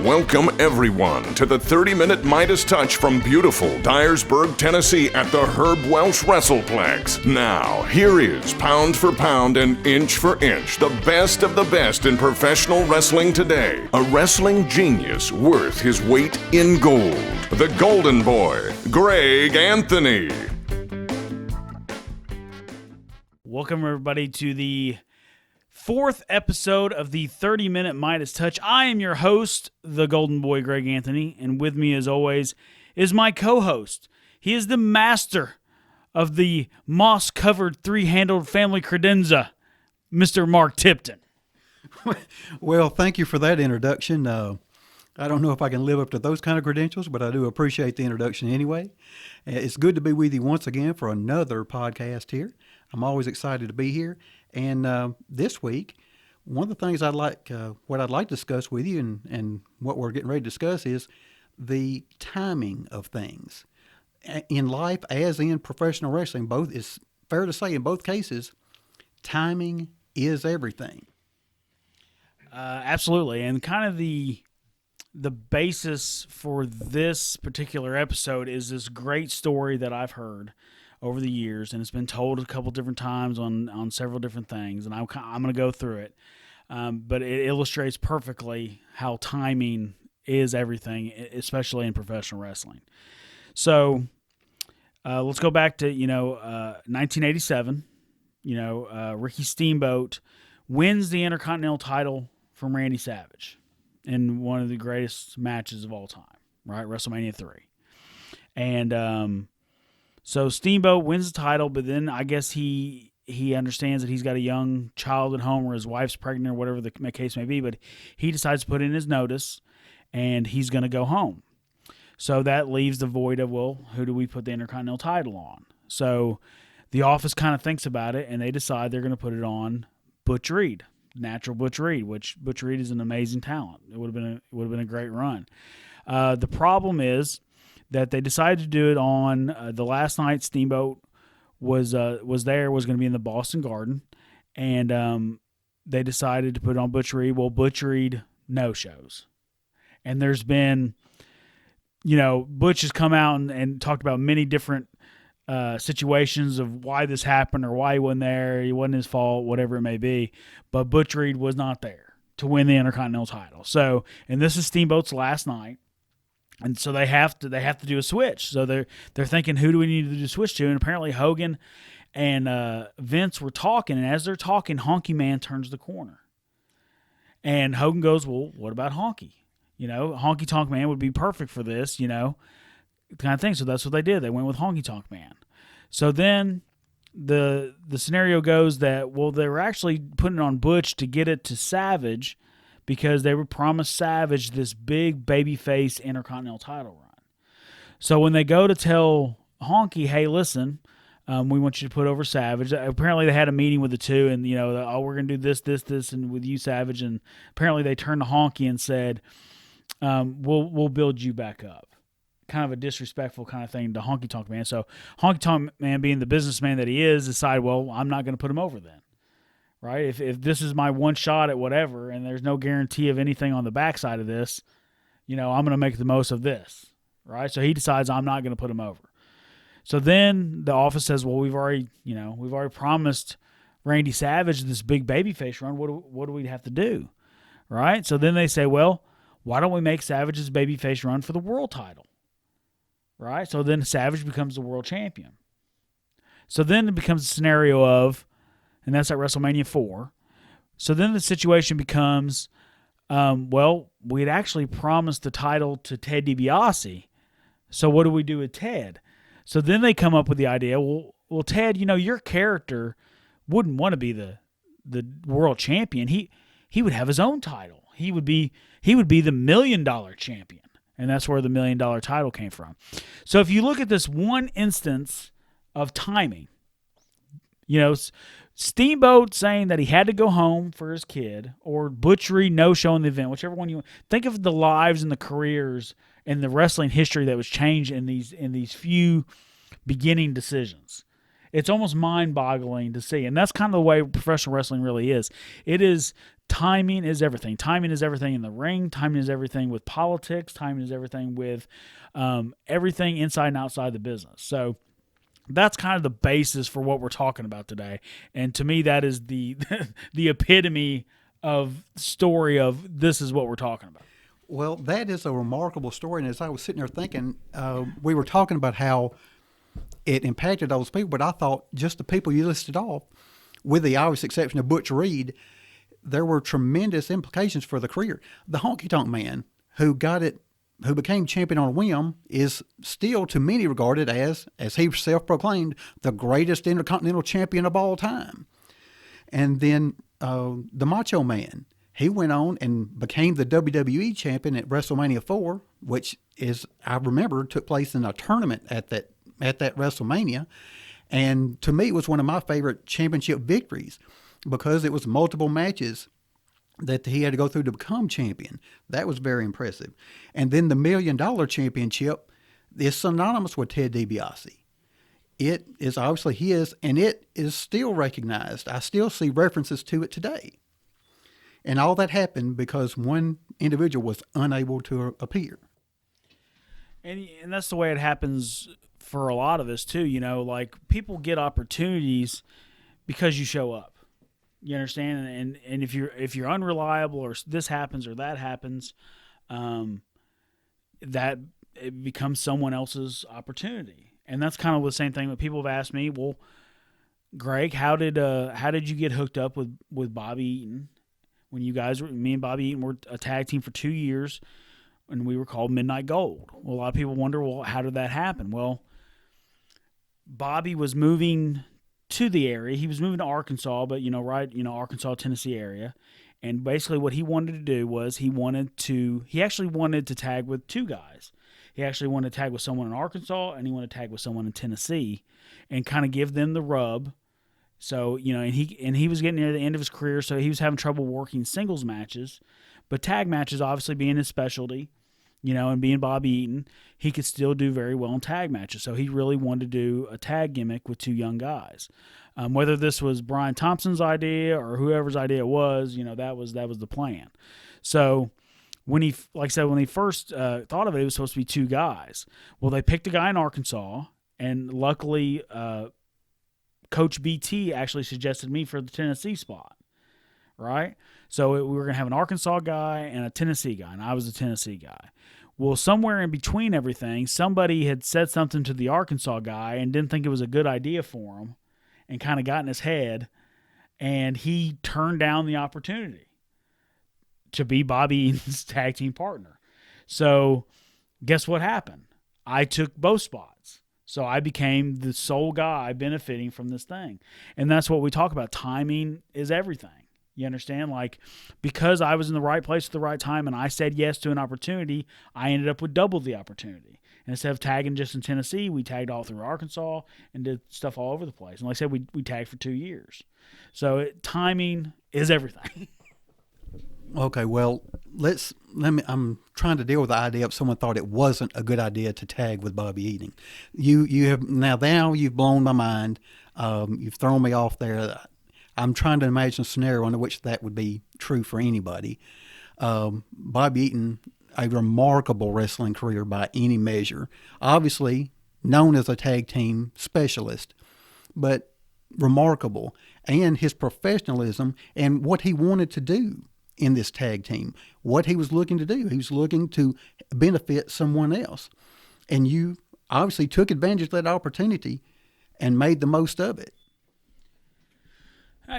Welcome, everyone, to the 30-minute Midas Touch from beautiful Dyersburg, Tennessee at the Herb Welsh WrestlePlex. Now, here is pound for pound and inch for inch, the best of the best in professional wrestling today. A wrestling genius worth his weight in gold. The Golden Boy, Greg Anthony. Welcome, everybody, to the fourth episode of the 30-minute Midas Touch. I am your host, the Golden Boy, Greg Anthony, and with me, as always, is my co-host. He is the master of the moss-covered three-handled family credenza, Mr. Mark Tipton. Well, thank you for that introduction. I don't know if I can live up to those kind of credentials, but I do appreciate the introduction anyway. It's good to be with you once again for another podcast here. I'm always excited to be here. And this week, one of the things what I'd like to discuss with you and what we're getting ready to discuss is the timing of things. In life, as in professional wrestling, both, it's fair to say in both cases, timing is everything. Absolutely. And kind of the basis for this particular episode is this great story that I've heard over the years, and it's been told a couple different times on several different things, and I'm going to go through it. But it illustrates perfectly how timing is everything, especially in professional wrestling. So let's go back to 1987. Ricky Steamboat wins the Intercontinental title from Randy Savage in one of the greatest matches of all time, right? WrestleMania 3. And so Steamboat wins the title, but then I guess he understands that he's got a young child at home or his wife's pregnant or whatever the case may be, but he decides to put in his notice and he's going to go home. So that leaves the void of, well, who do we put the Intercontinental title on? So the office kind of thinks about it and they decide they're going to put it on Butch Reed, natural Butch Reed, which Butch Reed is an amazing talent. It would have been a great run. The problem is that they decided to do it on the last night Steamboat was going to be in the Boston Garden, and they decided to put it on Butch Reed. Well, Butch Reed no-shows. And there's been, Butch has come out and talked about many different situations of why this happened or why he wasn't there. It wasn't his fault, whatever it may be. But Butch Reed was not there to win the Intercontinental title. So, and this is Steamboat's last night. And so they have to do a switch. So they're thinking, who do we need to do a switch to? And apparently Hogan and Vince were talking, and as they're talking, Honky Man turns the corner. And Hogan goes, well, what about Honky? Honky Tonk Man would be perfect for this, kind of thing. So that's what they did. They went with Honky Tonk Man. So then the scenario goes that, well, they were actually putting it on Butch to get it to Savage, because they were promised Savage this big babyface Intercontinental title run. So when they go to tell Honky, hey, listen, we want you to put over Savage. Apparently they had a meeting with the two, and we're going to do this, and with you, Savage. And apparently they turned to Honky and said, we'll build you back up. Kind of a disrespectful kind of thing to Honky Tonk Man. So Honky Tonk Man, being the businessman that he is, decided, well, I'm not going to put him over then. Right? If this is my one shot at whatever, and there's no guarantee of anything on the backside of this, I'm going to make the most of this. Right? So he decides I'm not going to put him over. So then the office says, well, we've already promised Randy Savage this big babyface run. What do we have to do? Right? So then they say, well, why don't we make Savage's babyface run for the world title? Right? So then Savage becomes the world champion. So then it becomes a scenario of, and that's at WrestleMania 4. So then the situation becomes, we had actually promised the title to Ted DiBiase. So what do we do with Ted? So then they come up with the idea, well, Ted, your character wouldn't want to be the world champion. He would have his own title. He would be the $1 million champion. And that's where the $1 million title came from. So if you look at this one instance of timing, Steamboat saying that he had to go home for his kid, or Butch Reed no-showing the event, whichever one you want. Think of the lives and the careers and the wrestling history that was changed in these few beginning decisions. It's almost mind-boggling to see, and that's kind of the way professional wrestling really is. It is timing is everything. Timing is everything in the ring. Timing is everything with politics. Timing is everything with everything inside and outside the business. So that's kind of the basis for what we're talking about today. And to me, that is the the epitome of story of this is what we're talking about. Well, that is a remarkable story. And as I was sitting there thinking, we were talking about how it impacted those people, but I thought just the people you listed off, with the obvious exception of Butch Reed, there were tremendous implications for the career. The Honky Tonk Man, who became champion on a whim, is still to many regarded as he self-proclaimed, the greatest Intercontinental Champion of all time. And then the Macho Man, he went on and became the WWE Champion at WrestleMania 4, which is, I remember, took place in a tournament at that WrestleMania. And to me, it was one of my favorite championship victories because it was multiple matches that he had to go through to become champion. That was very impressive. And then the $1 Million Championship is synonymous with Ted DiBiase. It is obviously his, and it is still recognized. I still see references to it today. And all that happened because one individual was unable to appear. And that's the way it happens for a lot of us too. Like people get opportunities because you show up. You understand? And if you're unreliable or this happens or that happens, that it becomes someone else's opportunity. And that's kind of the same thing that people have asked me. Well, Greg, how did you get hooked up with Bobby Eaton when me and Bobby Eaton were a tag team for 2 years and we were called Midnight Gold? Well, a lot of people wonder, well, how did that happen? Well, Bobby was moving to the area. He was moving to Arkansas, but Arkansas, Tennessee area. And basically what he wanted to do was he actually wanted to tag with two guys. He actually wanted to tag with someone in Arkansas and he wanted to tag with someone in Tennessee and kind of give them the rub. So, and he was getting near the end of his career, so he was having trouble working singles matches, but tag matches obviously being his specialty, and being Bobby Eaton, he could still do very well in tag matches. So he really wanted to do a tag gimmick with two young guys. Whether this was Brian Thompson's idea or whoever's idea it was, that was the plan. So when he first thought of it, it was supposed to be two guys. Well, they picked a guy in Arkansas, and luckily Coach BT actually suggested me for the Tennessee spot, right? So we were going to have an Arkansas guy and a Tennessee guy, and I was the Tennessee guy. Well, somewhere in between everything, somebody had said something to the Arkansas guy and didn't think it was a good idea for him and kind of got in his head, and he turned down the opportunity to be Bobby Eaton's tag team partner. So guess what happened? I took both spots. So I became the sole guy benefiting from this thing. And that's what we talk about. Timing is everything. You understand? Like, because I was in the right place at the right time and I said yes to an opportunity, I ended up with double the opportunity. And instead of tagging just in Tennessee, we tagged all through Arkansas and did stuff all over the place. And like I said, we tagged for 2 years. So timing is everything. Okay, well, I'm trying to deal with the idea of someone thought it wasn't a good idea to tag with Bobby Eaton. You have now you've blown my mind. You've thrown me off there. I'm trying to imagine a scenario under which that would be true for anybody. Bobby Eaton, a remarkable wrestling career by any measure. Obviously known as a tag team specialist, but remarkable. And his professionalism and what he wanted to do in this tag team, what he was looking to do. He was looking to benefit someone else. And you obviously took advantage of that opportunity and made the most of it.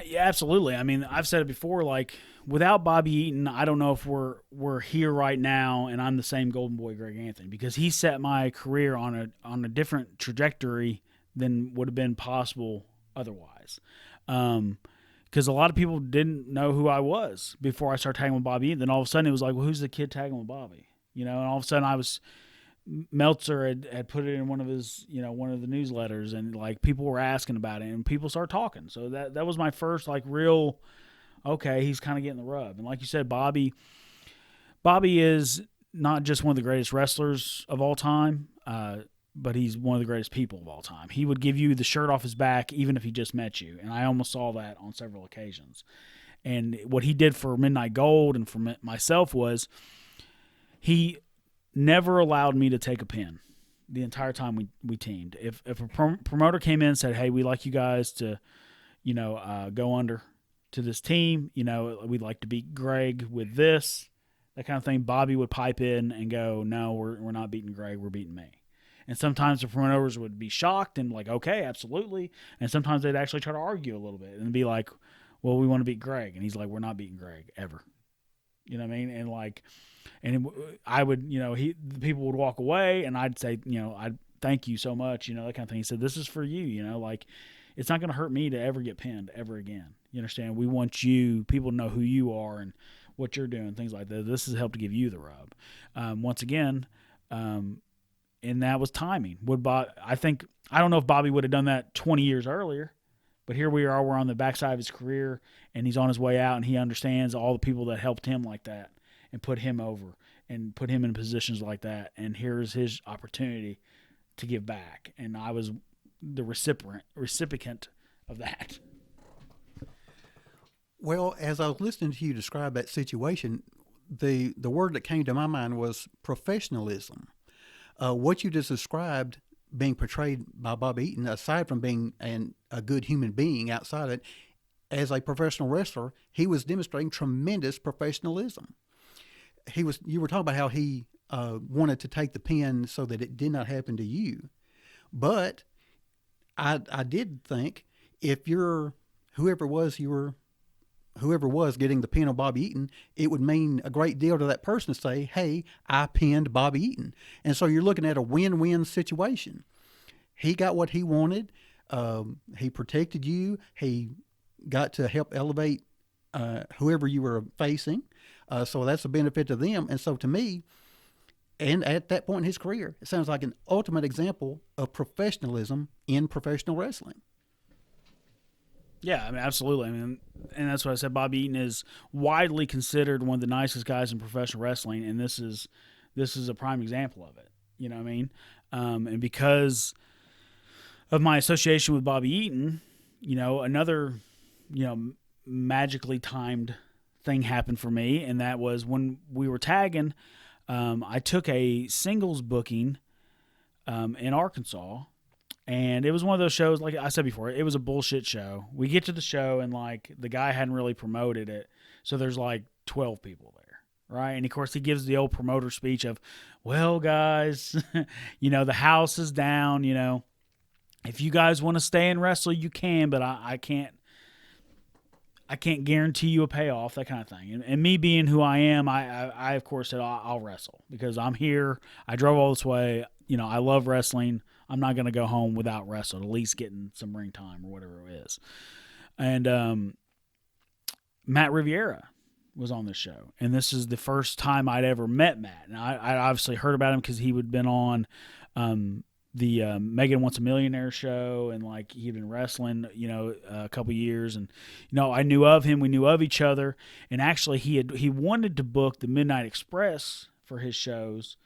Yeah, absolutely. I mean, I've said it before, like, without Bobby Eaton, I don't know if we're here right now and I'm the same Golden Boy Greg Anthony, because he set my career on a different trajectory than would have been possible otherwise. Because a lot of people didn't know who I was before I started tagging with Bobby Eaton. Then all of a sudden it was like, well, who's the kid tagging with Bobby? And all of a sudden Meltzer had put it in one of his, one of the newsletters, and like people were asking about it and people started talking. So that was my first like real, okay, he's kind of getting the rub. And like you said, Bobby is not just one of the greatest wrestlers of all time, but he's one of the greatest people of all time. He would give you the shirt off his back even if he just met you, and I almost saw that on several occasions. And what he did for Midnight Gold and for myself was he never allowed me to take a pin the entire time we teamed. If a promoter came in and said, hey, we'd like you guys to, go under to this team, we'd like to beat Greg with this, that kind of thing, Bobby would pipe in and go, no, we're not beating Greg, we're beating me. And sometimes the promoters would be shocked and like, okay, absolutely. And sometimes they'd actually try to argue a little bit and be like, well, we want to beat Greg. And he's like, we're not beating Greg ever. You know what I mean? And like, I would, the people would walk away and I'd say, I'd thank you so much, that kind of thing. He said, this is for you, like, it's not going to hurt me to ever get pinned ever again. You understand? We want people to know who you are and what you're doing, things like that. This has helped to give you the rub. Once again, and that was timing. I don't know if Bobby would have done that 20 years earlier, but here we are. We're on the backside of his career, and he's on his way out, and he understands all the people that helped him like that and put him over and put him in positions like that. And here's his opportunity to give back. And I was the recipient of that. Well, as I was listening to you describe that situation, the word that came to my mind was professionalism. What you just described being portrayed by Bobby Eaton, aside from being a good human being outside of it, as a professional wrestler, he was demonstrating tremendous professionalism. You were talking about how he wanted to take the pin so that it did not happen to you. But I did think if whoever was getting the pin on Bobby Eaton, it would mean a great deal to that person to say, hey, I pinned Bobby Eaton. And so you're looking at a win-win situation. He got what he wanted. He protected you. He got to help elevate whoever you were facing. So that's a benefit to them. And so to me, and at that point in his career, it sounds like an ultimate example of professionalism in professional wrestling. Yeah, I mean, absolutely. I mean, and that's what I said. Bobby Eaton is widely considered one of the nicest guys in professional wrestling, and this is a prime example of it. You know what I mean? And because of my association with Bobby Eaton, another, magically timed thing happened for me, and that was when we were tagging. I took a singles booking in Arkansas. And it was one of those shows, like I said before, it was a bullshit show. We get to the show, and, like, the guy hadn't really promoted it. So there's, like, 12 people there, right? And, of course, he gives the old promoter speech of, well, guys, the house is down, If you guys want to stay and wrestle, you can, but I can't guarantee you a payoff, that kind of thing. And me being who I am, I of course, said I'll wrestle because I'm here. I drove all this way. I love wrestling. I'm not going to go home without wrestling, at least getting some ring time or whatever it is. And Matt Riviera was on this show, and this is the first time I'd ever met Matt. And I obviously heard about him because he had been on the Megan Wants a Millionaire show, and like he'd been wrestling, a couple years, and I knew of him. We knew of each other, and actually he wanted to book the Midnight Express for his shows.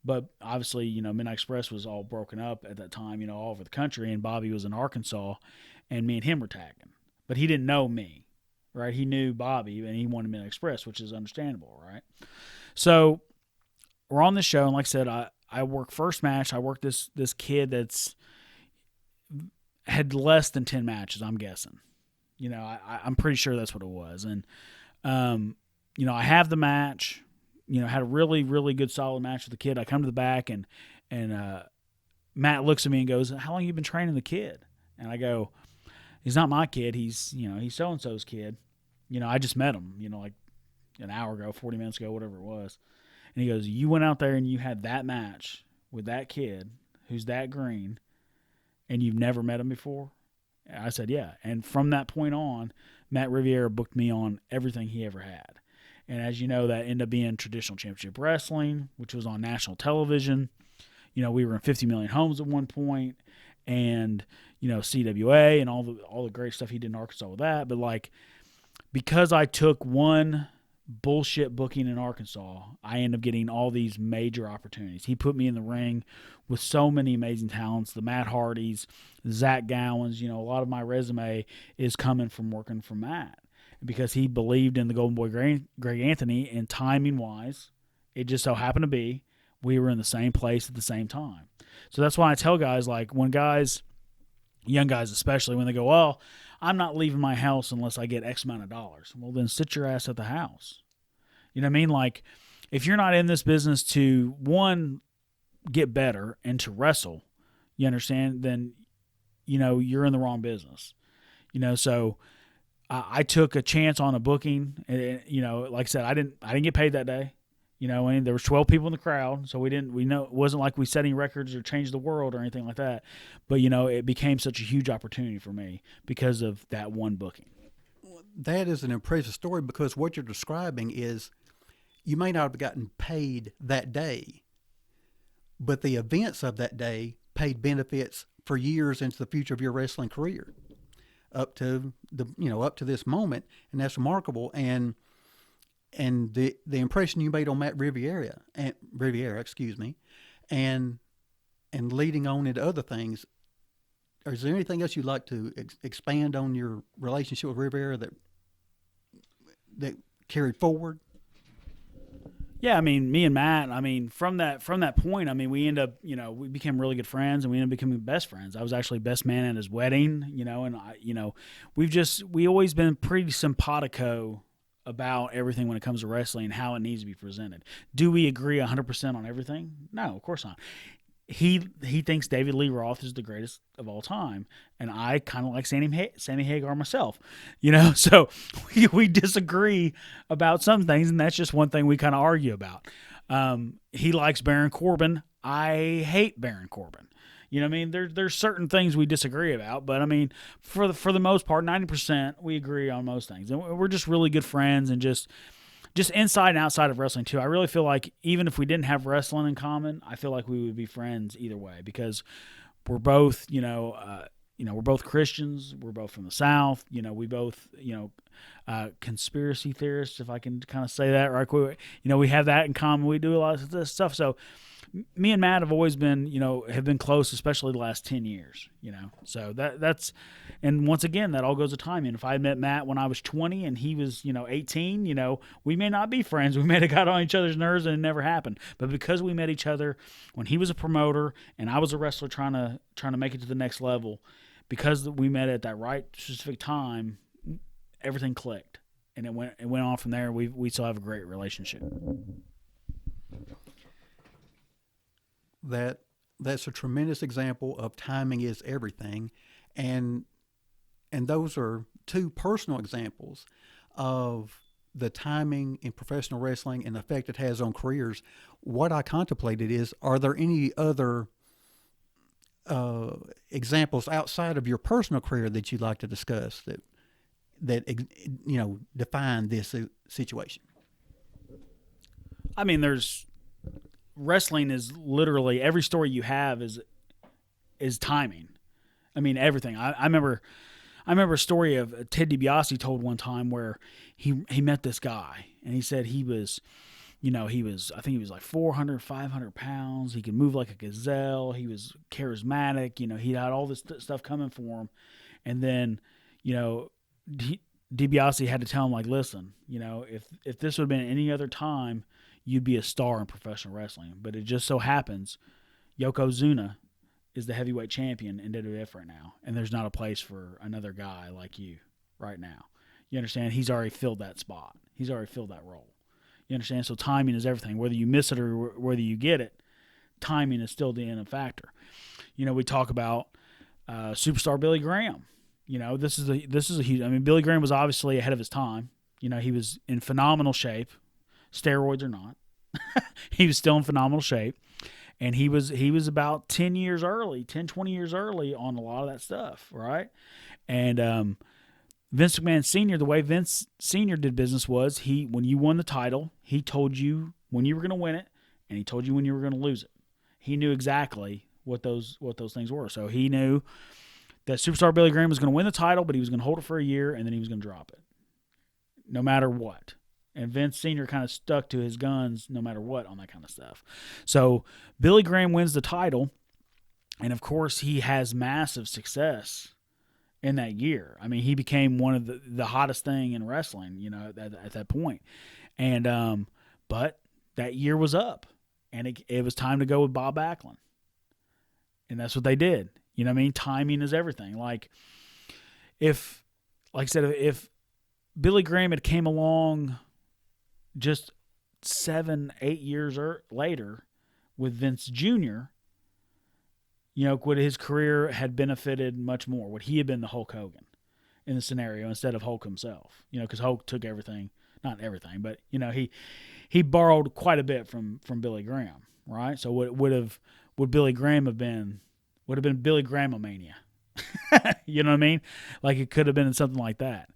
But obviously, Midnight Express was all broken up at that time, all over the country, and Bobby was in Arkansas, and me and him were tagging. But he didn't know me, right? He knew Bobby, and he wanted Midnight Express, which is understandable, right? So we're on this show, and like I said, I work first match. I work this kid that's had less than 10 matches, I'm guessing. I'm pretty sure that's what it was. And, I have the match. Had a really, really good solid match with the kid. I come to the back, and Matt looks at me and goes, how long have you been training the kid? And I go, he's not my kid. He's so-and-so's kid. I just met him, like an hour ago, 40 minutes ago, whatever it was. And he goes, you went out there and you had that match with that kid who's that green, and you've never met him before? And I said, yeah. And from that point on, Matt Riviera booked me on everything he ever had. And as you know, that ended up being Traditional Championship Wrestling, which was on national television. We were in 50 million homes at one point, and CWA and all the great stuff he did in Arkansas with that. But like, because I took one bullshit booking in Arkansas, I ended up getting all these major opportunities. He put me in the ring with so many amazing talents, the Matt Hardys, Zach Gowans. A lot of my resume is coming from working for Matt. because he believed in the Golden Boy Greg Anthony, and timing wise, it just so happened to be we were in the same place at the same time. So that's why I tell guys, like when guys, young guys especially, when they go, well, I'm not leaving my house unless I get X amount of dollars. Well, then sit your ass at the house. You know what I mean? Like if you're not in this business to, one, get better and to wrestle, you understand, then, you know, you're in the wrong business. You know, so I took a chance on a booking. And, you know, like I said, I didn't get paid that day. You know, and there was 12 people in the crowd, so we know it wasn't like we set any records or changed the world or anything like that. But, you know, it became such a huge opportunity for me because of that one booking. That is an impressive story, because what you're describing is you may not have gotten paid that day, but the events of that day paid benefits for years into the future of your wrestling career up to this moment. And that's remarkable. And the impression you made on Matt Riviera, and leading on into other things. Is there anything else you'd like to expand on your relationship with Riviera that carried forward? Yeah, I mean, me and Matt, I mean, from that point, I mean, we became really good friends, and we ended up becoming best friends. I was actually best man at his wedding, you know, and we always been pretty simpatico about everything when it comes to wrestling and how it needs to be presented. Do we agree 100% on everything? No, of course not. He thinks David Lee Roth is the greatest of all time, and I kind of like Sammy Hagar myself, you know. So we disagree about some things, and that's just one thing we kind of argue about. He likes Baron Corbin. I hate Baron Corbin. You know what I mean? There's certain things we disagree about, but I mean, for the most part, 90% we agree on most things, and we're just really good friends, and just inside and outside of wrestling too. I really feel like even if we didn't have wrestling in common, I feel like we would be friends either way, because we're both, we're both Christians. We're both from the South. You know, we both, conspiracy theorists, if I can kind of say that, right? We have that in common. We do a lot of this stuff. So me and Matt have always been, have been close, especially the last 10 years, so that's, and once again, that all goes to timing. If I met Matt when I was 20 and he was, 18, we may not be friends. We may have got on each other's nerves and it never happened. But because we met each other when he was a promoter and I was a wrestler trying to make it to the next level, because we met at that right specific time, everything clicked, and it went on from there. We still have a great relationship. That's a tremendous example of timing is everything, and those are two personal examples of the timing in professional wrestling and the effect it has on careers. What I contemplated is, are there any other examples outside of your personal career that you'd like to discuss that define this situation? I mean, wrestling is literally every story you have is timing. I mean, everything. I remember a story of Ted DiBiase told one time where he met this guy, and he said he was I think he was like 400, 500 pounds. He could move like a gazelle. He was charismatic. He had all this stuff coming for him. And then, DiBiase had to tell him, like, listen, if this would have been any other time, you'd be a star in professional wrestling. But it just so happens Yokozuna is the heavyweight champion in WWF right now, and there's not a place for another guy like you right now. You understand? He's already filled that spot. He's already filled that role. You understand? So timing is everything. Whether you miss it or whether you get it, timing is still the end factor. We talk about superstar Billy Graham. This is a huge. I mean, Billy Graham was obviously ahead of his time. He was in phenomenal shape, steroids or not. He was still in phenomenal shape, and he was about 10 years early, 10, 20 years early on a lot of that stuff, right? And Vince McMahon Sr., the way Vince Sr. did business was when you won the title, he told you when you were going to win it, and he told you when you were going to lose it. He knew exactly what those things were. So he knew that Superstar Billy Graham was going to win the title, but he was going to hold it for a year, and then he was going to drop it, no matter what. And Vince Sr. kind of stuck to his guns no matter what on that kind of stuff. So Billy Graham wins the title, and of course he has massive success in that year. I mean, he became one of the hottest thing in wrestling, you know, at that point. And but that year was up, and it was time to go with Bob Backlund, and that's what they did. You know what I mean? Timing is everything. Like I said, if Billy Graham had came along just 7-8 years later with Vince Jr., you know, would his career had benefited much more? Would he have been the Hulk Hogan in the scenario instead of Hulk himself? You know, because Hulk took everything, not everything, but, you know, he borrowed quite a bit from Billy Graham, right? So would Billy Graham have been Billy Graham-mania? You know what I mean? Like it could have been something like that.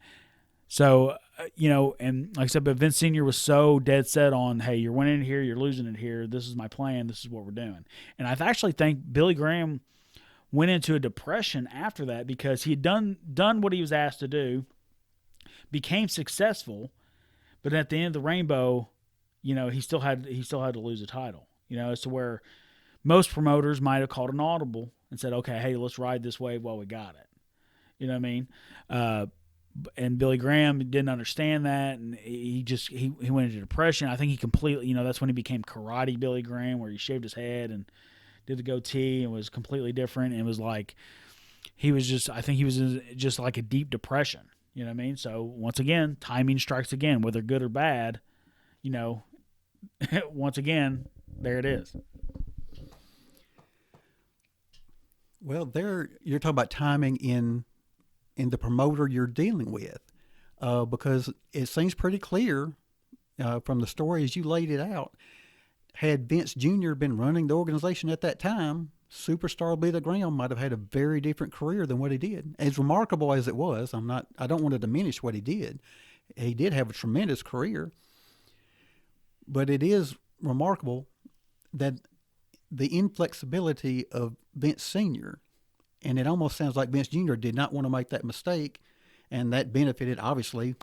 So, you know, and like I said, but Vince Sr. was so dead set on, hey, you're winning it here, you're losing it here. This is my plan. This is what we're doing. And I actually think Billy Graham went into a depression after that because he had done what he was asked to do, became successful, but at the end of the rainbow, you know, he still had to lose a title. You know, as to where most promoters might have called an audible and said, okay, hey, let's ride this wave while we got it. You know what I mean? And Billy Graham didn't understand that, and he went into depression. I think he completely, you know, that's when he became Karate Billy Graham, where he shaved his head and did the goatee and was completely different. And it was like I think he was in just like a deep depression. You know what I mean? So once again, timing strikes again, whether good or bad. You know, once again, there it is. Well, you're talking about timing in the promoter you're dealing with, because it seems pretty clear from the story as you laid it out. Had Vince Jr. been running the organization at that time, Superstar Billy Graham might have had a very different career than what he did. As remarkable as it was, I don't want to diminish what he did. He did have a tremendous career, but it is remarkable that the inflexibility of Vince Sr., and it almost sounds like Vince Jr. did not want to make that mistake, and that benefited, obviously,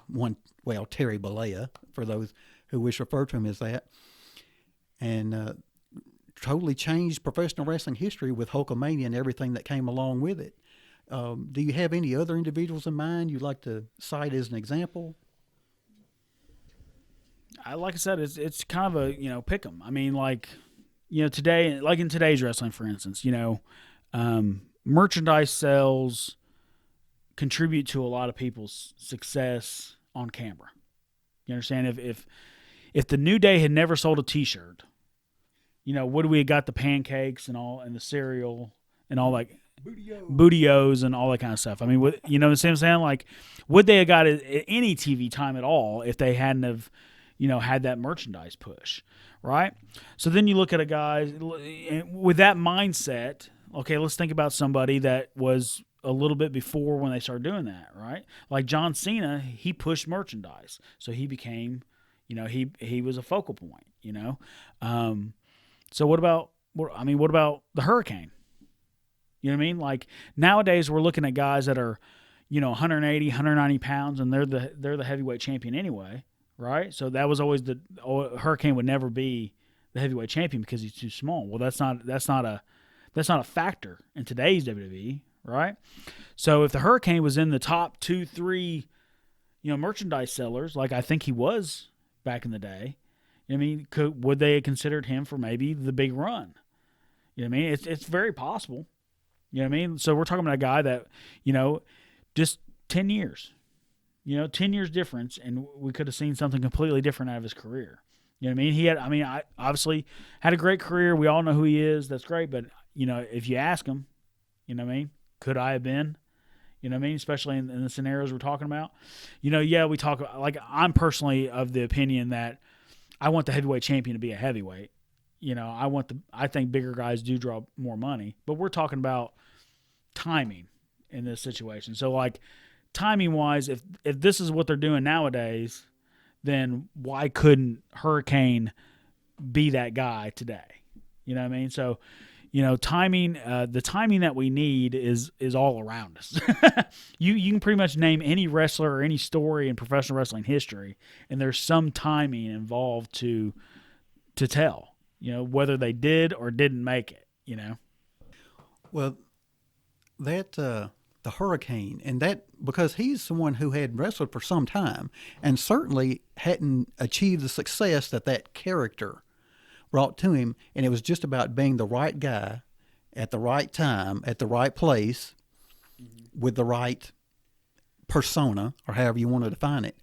Terry Bollea, for those who wish to refer to him as that, and totally changed professional wrestling history with Hulkamania and everything that came along with it. Do you have any other individuals in mind you'd like to cite as an example? Like I said, it's kind of a, you know, pick 'em. I mean, like, you know, today, like in today's wrestling, for instance, you know, merchandise sales contribute to a lot of people's success on camera. You understand? If the New Day had never sold a T-shirt, you know, would we have got the pancakes and the cereal and all like Booty-O's and all that kind of stuff? I mean, you know what I'm saying? Like, would they have got any TV time at all if they hadn't have, you know, had that merchandise push, right? So then you look at a guy with that mindset. Okay, let's think about somebody that was a little bit before when they started doing that, right? Like John Cena, he pushed merchandise, so he became, you know, he was a focal point, you know. So what about the Hurricane? You know what I mean? Like nowadays we're looking at guys that are, you know, 180, 190 pounds, and they're the heavyweight champion anyway, right? So that was always Hurricane would never be the heavyweight champion because he's too small. Well, that's not a factor in today's WWE, right? So if the Hurricane was in the top 2-3, you know, merchandise sellers, like I think he was back in the day, I mean, would they have considered him for maybe the big run? You know what I mean? It's very possible. You know what I mean? So we're talking about a guy that, you know, just 10 years, you know, 10 years difference, and we could have seen something completely different out of his career. You know what I mean? I obviously had a great career. We all know who he is. That's great. But, you know, if you ask him, you know what I mean? Could I have been? You know what I mean? Especially in the scenarios we're talking about. You know, yeah, we talk – like I'm personally of the opinion that I want the heavyweight champion to be a heavyweight. You know, I think bigger guys do draw more money. But we're talking about timing in this situation. So, like, timing-wise, if this is what they're doing nowadays, then why couldn't Hurricane be that guy today? You know what I mean? So, you know, timing, the timing that we need is all around us. You can pretty much name any wrestler or any story in professional wrestling history, and there's some timing involved to tell, you know, whether they did or didn't make it, you know? Well, that the Hurricane, and that because he's someone who had wrestled for some time and certainly hadn't achieved the success that character brought to him, and it was just about being the right guy at the right time, at the right place, with the right persona, or however you want to define it.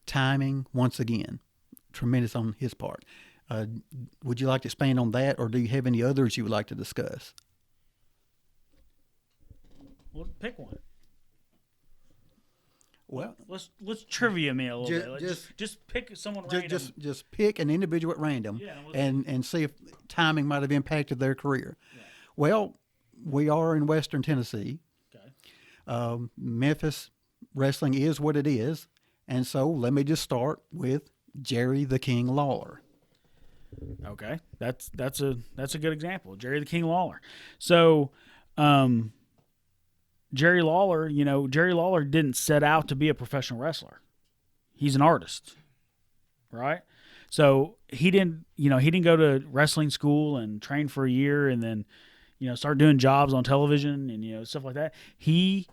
Timing, once again, tremendous on his part. Would you like to expand on that, or do you have any others you would like to discuss? Well, pick one. Well, let's trivia me a little bit. Just pick someone random. Just pick an individual at random, and see if timing might have impacted their career. Yeah. Well, we are in Western Tennessee. Okay. Memphis wrestling is what it is, and so let me just start with Jerry the King Lawler. Okay, that's a good example, Jerry the King Lawler. So, Jerry Lawler didn't set out to be a professional wrestler. He's an artist, right? So he didn't go to wrestling school and train for a year and then, start doing jobs on television and, stuff like that. He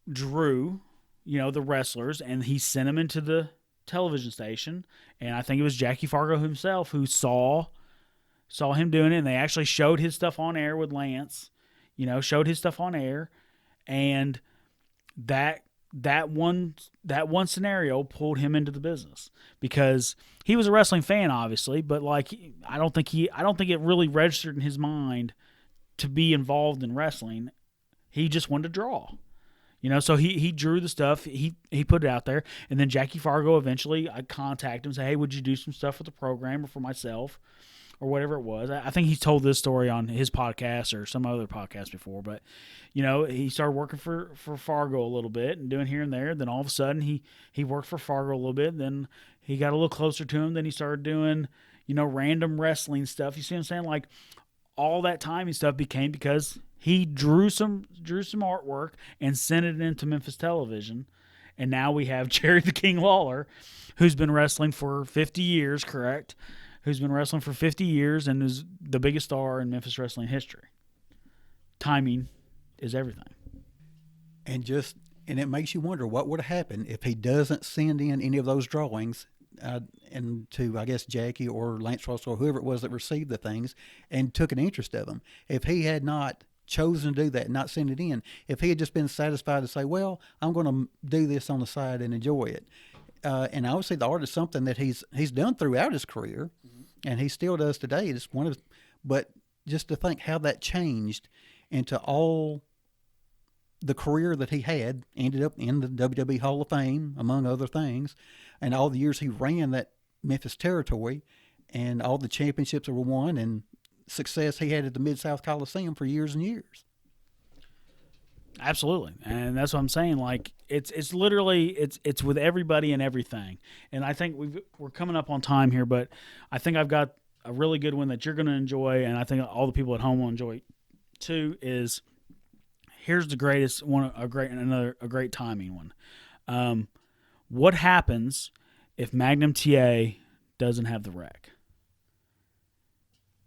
drew, the wrestlers, and he sent them into the television station. And I think it was Jackie Fargo himself who saw him doing it. And they actually showed his stuff on air with Lance, showed his stuff on air. And that one scenario pulled him into the business because he was a wrestling fan, obviously, but I don't think it really registered in his mind to be involved in wrestling. He just wanted to draw, so he drew the stuff, he put it out there, and then Jackie Fargo eventually I contacted him and say, hey, would you do some stuff for the program or for myself? Or whatever it was. I think he's told this story on his podcast or some other podcast before. But, he started working for Fargo a little bit and doing here and there. Then all of a sudden he worked for Fargo a little bit. Then he got a little closer to him. Then he started doing, random wrestling stuff. You see what I'm saying? Like all that timing stuff became because he drew some artwork and sent it into Memphis television. And now we have Jerry the King Lawler, who's been wrestling for 50 years, correct? Who's been wrestling for 50 years and is the biggest star in Memphis wrestling history. Timing is everything. And it makes you wonder what would have happened if he doesn't send in any of those drawings and to, I guess, Jackie or Lance Russell or whoever it was that received the things and took an interest of them. If he had not chosen to do that and not send it in, if he had just been satisfied to say, well, I'm going to do this on the side and enjoy it. And obviously the art is something that he's done throughout his career, and he still does today. It's but just to think how that changed into all the career that he had, ended up in the WWE Hall of Fame, among other things, and all the years he ran that Memphis territory, and all the championships that were won, and success he had at the Mid-South Coliseum for years and years. Absolutely, and that's what I'm saying. Like it's literally it's with everybody and everything. And I think we're coming up on time here, but I think I've got a really good one that you're going to enjoy, and I think all the people at home will enjoy too. Is here's the greatest one, a great timing one. What happens if Magnum TA doesn't have the rec?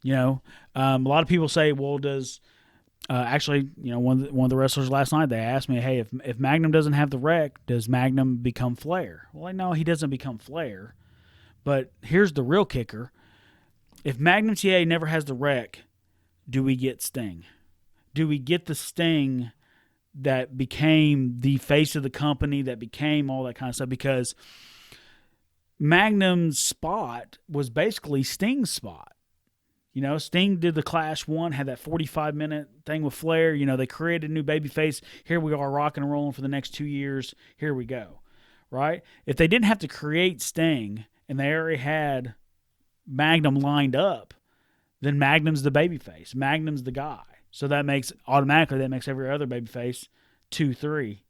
A lot of people say, well, does actually, one of the wrestlers last night, they asked me, hey, if Magnum doesn't have the rec, does Magnum become Flair? Well, no, he doesn't become Flair. But here's the real kicker. If Magnum TA never has the rec, do we get Sting? Do we get the Sting that became the face of the company, that became all that kind of stuff? Because Magnum's spot was basically Sting's spot. Sting did the Clash 1, had that 45-minute thing with Flair. They created a new babyface. Here we are rocking and rolling for the next 2 years. Here we go, right? If they didn't have to create Sting and they already had Magnum lined up, then Magnum's the babyface. Magnum's the guy. So that makes every other babyface 2-3.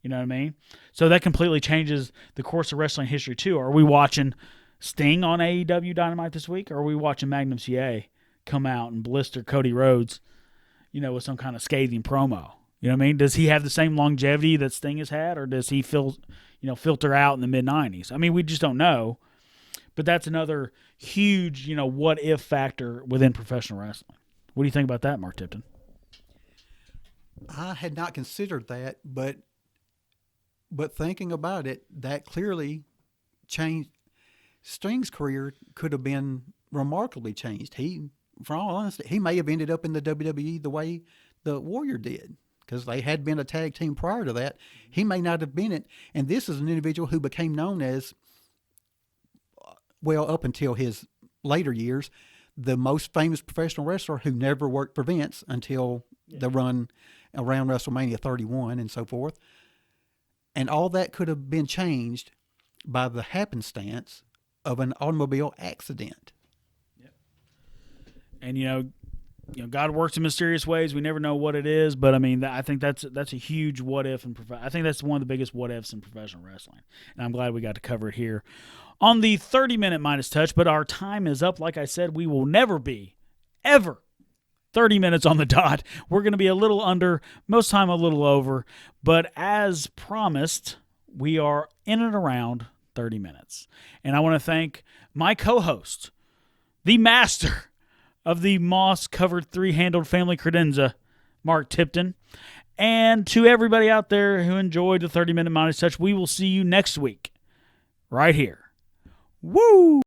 You know what I mean? So that completely changes the course of wrestling history too. Are we watching Sting on AEW Dynamite this week, or are we watching Magnum TA come out and blister Cody Rhodes, with some kind of scathing promo? You know what I mean? Does he have the same longevity that Sting has had, or does he filter out in the mid-90s? I mean, we just don't know. But that's another huge, what-if factor within professional wrestling. What do you think about that, Mark Tipton? I had not considered that, but thinking about it, that clearly changed. Sting's career could have been remarkably changed. He, for all honesty, he may have ended up in the WWE the way the Warrior did, because they had been a tag team prior to that. He may not have been it. And this is an individual who became known as, well, up until his later years, the most famous professional wrestler who never worked for Vince until the run around WrestleMania 31 and so forth. And all that could have been changed by the happenstance of an automobile accident. And God works in mysterious ways. We never know what it is, but I mean, I think that's a huge what if I think that's one of the biggest what ifs in professional wrestling. And I'm glad we got to cover it here on the 30-minute Midas Touch. But our time is up. Like I said, we will never be ever 30 minutes on the dot. We're going to be a little under, most time a little over, but as promised, we are in and around 30 minutes. And I want to thank my co-host, the master of the moss-covered three-handled family credenza, Mark Tipton. And to everybody out there who enjoyed the 30-minute Midas Touch, we will see you next week right here. Woo!